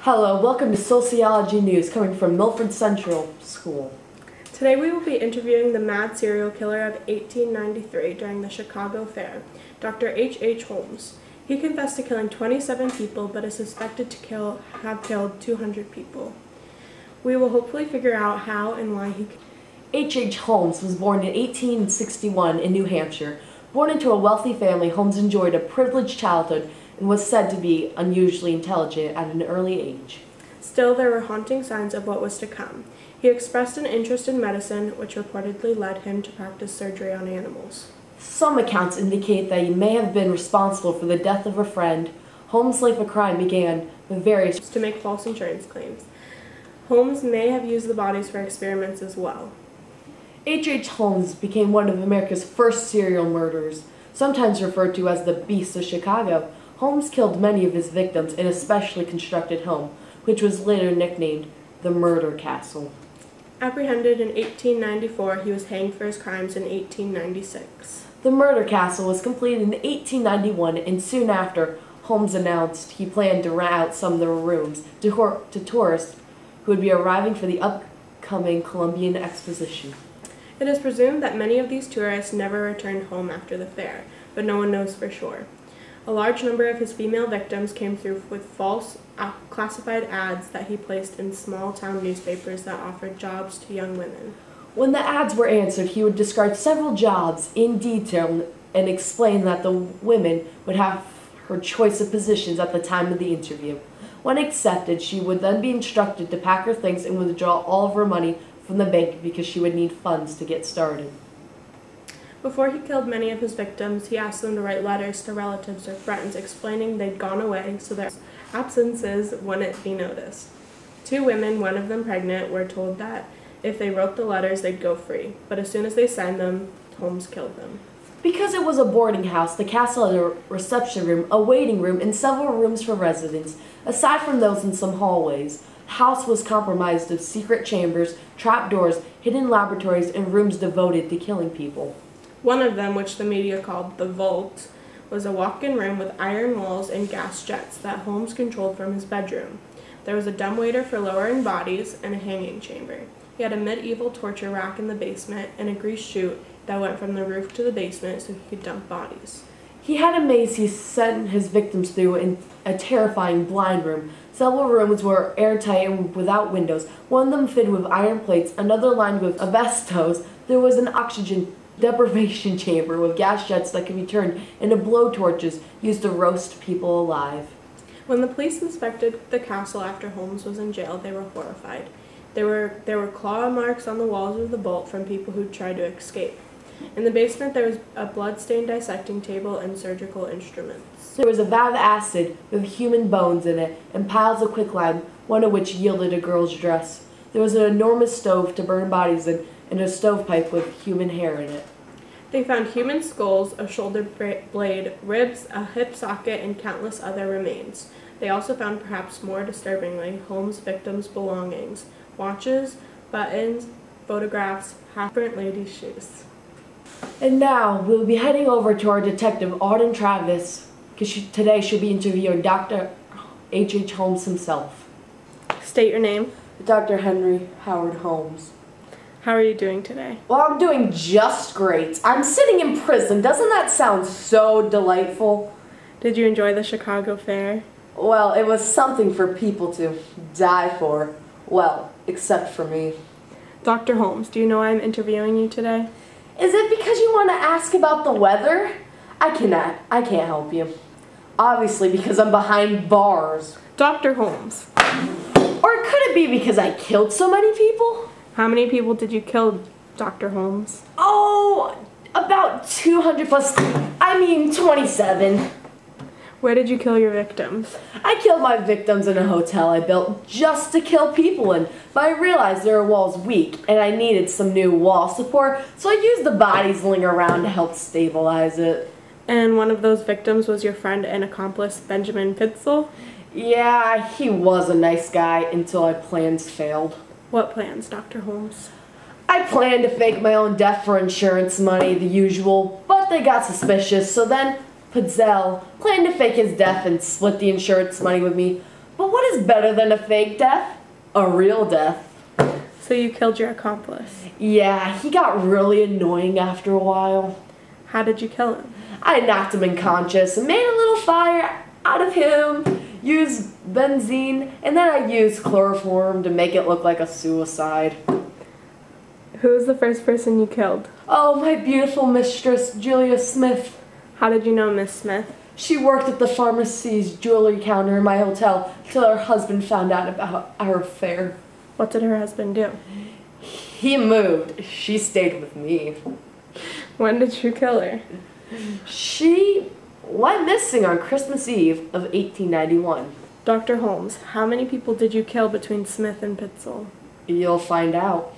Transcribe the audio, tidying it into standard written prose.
Hello, welcome to Sociology News coming from Milford Central School. Today we will be interviewing the mad serial killer of 1893 during the Chicago Fair, Dr. H. H. Holmes. He confessed to killing 27 people but is suspected to have killed 200 people. We will hopefully figure out how and why he... H. H. Holmes was born in 1861 in New Hampshire. Born into a wealthy family, Holmes enjoyed a privileged childhood and was said to be unusually intelligent at an early age. Still, there were haunting signs of what was to come. He expressed an interest in medicine, which reportedly led him to practice surgery on animals. Some accounts indicate that he may have been responsible for the death of a friend. Holmes' life of crime began with various to make false insurance claims. Holmes may have used the bodies for experiments as well. H. H. Holmes became one of America's first serial murderers, sometimes referred to as the Beast of Chicago. Holmes killed many of his victims in a specially constructed home, which was later nicknamed the Murder Castle. Apprehended in 1894, he was hanged for his crimes in 1896. The Murder Castle was completed in 1891, and soon after, Holmes announced he planned to rent out some of the rooms to tourists who would be arriving for the upcoming Columbian Exposition. It is presumed that many of these tourists never returned home after the fair, but no one knows for sure. A large number of his female victims came through with false classified ads that he placed in small-town newspapers that offered jobs to young women. When the ads were answered, he would describe several jobs in detail and explain that the women would have her choice of positions at the time of the interview. When accepted, she would then be instructed to pack her things and withdraw all of her money from the bank because she would need funds to get started. Before he killed many of his victims, he asked them to write letters to relatives or friends explaining they'd gone away so their absences wouldn't be noticed. 2 women, one of them pregnant, were told that if they wrote the letters, they'd go free. But as soon as they signed them, Holmes killed them. Because it was a boarding house, the castle had a reception room, a waiting room, and several rooms for residents. Aside from those in some hallways, the house was comprised of secret chambers, trapdoors, hidden laboratories, and rooms devoted to killing people. One of them, which the media called the Vault, was a walk-in room with iron walls and gas jets that Holmes controlled from his bedroom. There was a dumbwaiter for lowering bodies and a hanging chamber. He had a medieval torture rack in the basement and a grease chute that went from the roof to the basement so he could dump bodies. He had a maze he sent his victims through in a terrifying blind room. Several rooms were airtight and without windows, one of them fitted with iron plates, another lined with asbestos. There was an oxygen deprivation chamber with gas jets that could be turned into blowtorches used to roast people alive. When the police inspected the castle after Holmes was in jail, they were horrified. There were claw marks on the walls of the vault from people who tried to escape. In the basement, there was a blood-stained dissecting table and surgical instruments. There was a vat of acid with human bones in it and piles of quicklime, one of which yielded a girl's dress. There was an enormous stove to burn bodies in and a stovepipe with human hair in it. They found human skulls, a shoulder blade, ribs, a hip socket, and countless other remains. They also found, perhaps more disturbingly, Holmes' victims' belongings: watches, buttons, photographs, half-burnt ladies' shoes. And now, we'll be heading over to our detective, Arden Travis, because today she'll be interviewing Dr. H. H. Holmes himself. State your name. Dr. Henry Howard Holmes. How are you doing today? Well, I'm doing just great. I'm sitting in prison. Doesn't that sound so delightful? Did you enjoy the Chicago Fair? Well, it was something for people to die for. Well, except for me. Dr. Holmes, do you know why I'm interviewing you today? Is it because you want to ask about the weather? I can't help you. Obviously, because I'm behind bars. Dr. Holmes. Or could it be because I killed so many people? How many people did you kill, Dr. Holmes? Oh, about 200 plus, 27. Where did you kill your victims? I killed my victims in a hotel I built just to kill people in, but I realized their walls weak and I needed some new wall support, so I used the bodies laying around to help stabilize it. And one of those victims was your friend and accomplice, Benjamin Pitzel? Yeah, he was a nice guy until my plans failed. What plans, Dr. Holmes? I planned to fake my own death for insurance money, the usual, but they got suspicious, so then Pitzel planned to fake his death and split the insurance money with me. But what is better than a fake death? A real death. So you killed your accomplice. Yeah, he got really annoying after a while. How did you kill him? I knocked him unconscious and made a little fire out of him, used benzene, and then I used chloroform to make it look like a suicide. Who was the first person you killed? Oh, my beautiful mistress, Julia Smith. How did you know Miss Smith? She worked at the pharmacy's jewelry counter in my hotel till her husband found out about our affair. What did her husband do? He moved. She stayed with me. When did you kill her? She went missing on Christmas Eve of 1891. Dr. Holmes, how many people did you kill between Smith and Pitzel? You'll find out.